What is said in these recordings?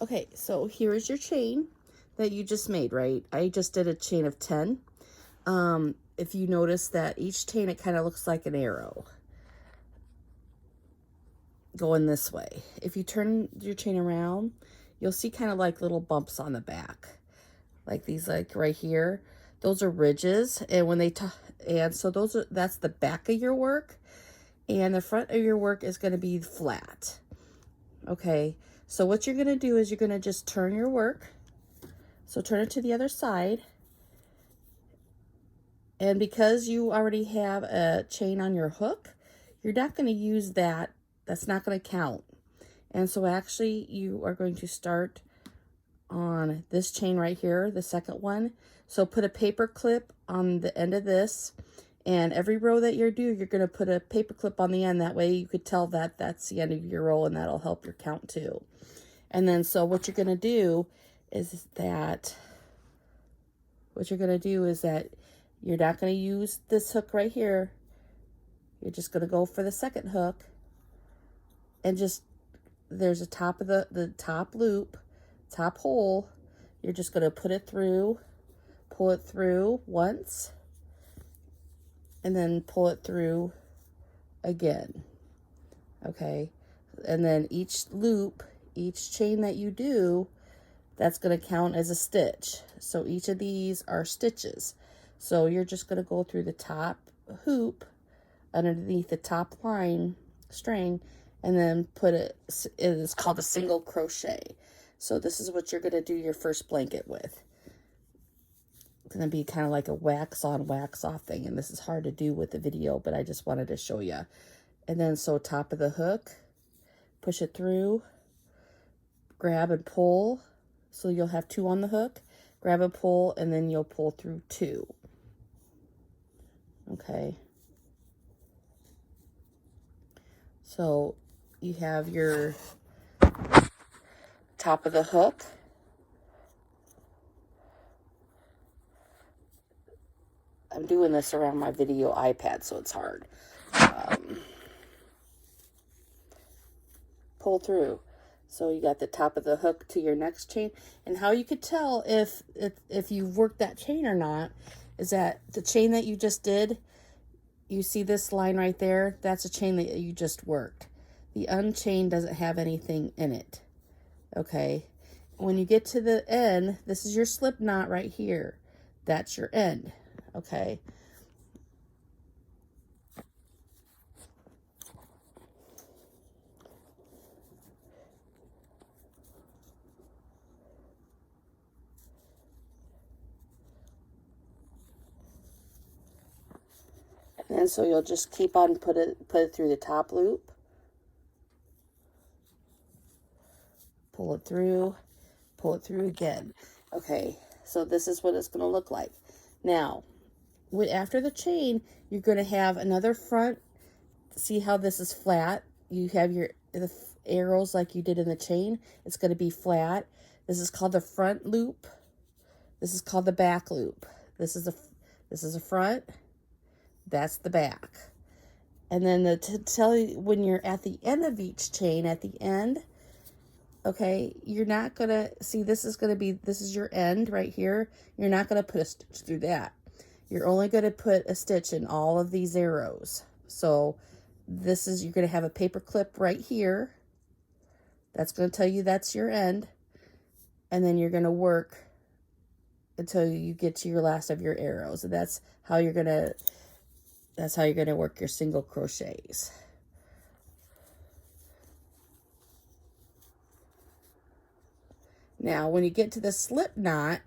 Okay, so here is your chain that you just made, right? I just did a chain of 10. If you notice that each chain, it kind of looks like an arrow going this way. If you turn your chain around, you'll see kind of like little bumps on the back, like these, like right here. Those are ridges, and when they and so that's the back of your work, and the front of your work is going to be flat. Okay, so what you're going to do is you're going to just turn your work. So turn it to the other side. And because you already have a chain on your hook, you're not going to use that. That's not going to count. And so actually you are going to start on this chain right here, the second one. So put a paper clip on the end of this, and every row that you're doing, you're going to put a paper clip on the end. That way you could tell that that's the end of your row, and that'll help your count too. And then so what you're going to do is that you're not going to use this hook right here. You're just going to go for the second hook, and just there's a top of the top loop, top hole. You're just going to put it through, pull it through once, and then pull it through again. Okay, and then each loop, each chain that you do, that's going to count as a stitch. So each of these are stitches. So you're just going to go through the top hoop underneath the top line string, and then put it is called a single crochet. So this is what you're going to do your first blanket with. It's going to be kind of like a wax on, wax off thing, and this is hard to do with the video, but I just wanted to show you. And then so top of the hook, push it through, grab and pull. So you'll have 2 on the hook, grab and pull, and then you'll pull through 2. Okay. So you have your top of the hook. I'm doing this around my video iPad, so it's hard. Pull through. So you got the top of the hook to your next chain. And how you could tell if you've worked that chain or not is that the chain that you just did, you see this line right there? That's a chain that you just worked. The unchained doesn't have anything in it. Okay. When you get to the end, this is your slip knot right here. That's your end. Okay. And so you'll just keep on put it through the top loop. Pull it through again. Okay, so this is what it's going to look like. Now, after the chain, you're going to have another front. See how this is flat? You have the arrows like you did in the chain. It's going to be flat. This is called the front loop. This is called the back loop. This is a front. That's the back. And then to tell you when you're at the end of each chain, at the end, okay, you're not going to, see this is your end right here. You're not going to put a stitch through that. You're only going to put a stitch in all of these arrows. So you're going to have a paper clip right here. That's going to tell you that's your end. And then you're going to work until you get to your last of your arrows. And that's how you're going to work your single crochets. Now, when you get to the slip knot,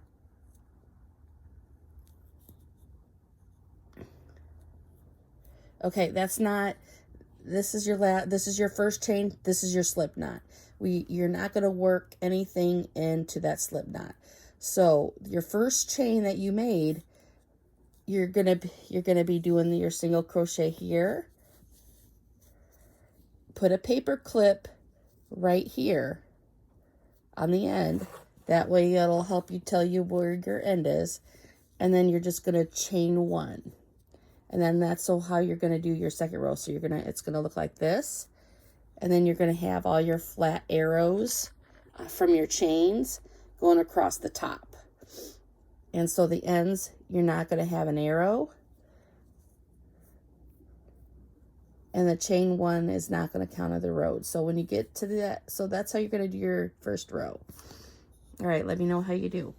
okay, this is your first chain, this is your slip knot. You're not going to work anything into that slip knot. So, your first chain that you made, you're gonna be doing your single crochet here. Put a paper clip right here on the end. That way it'll help you tell you where your end is. And then you're just gonna chain 1. And then that's how you're gonna do your second row. So it's gonna look like this. And then you're gonna have all your flat arrows from your chains going across the top. And so the ends, you're not going to have an arrow. And the chain one is not going to count as the row. So when you get to that, so that's how you're going to do your first row. All right, let me know how you do.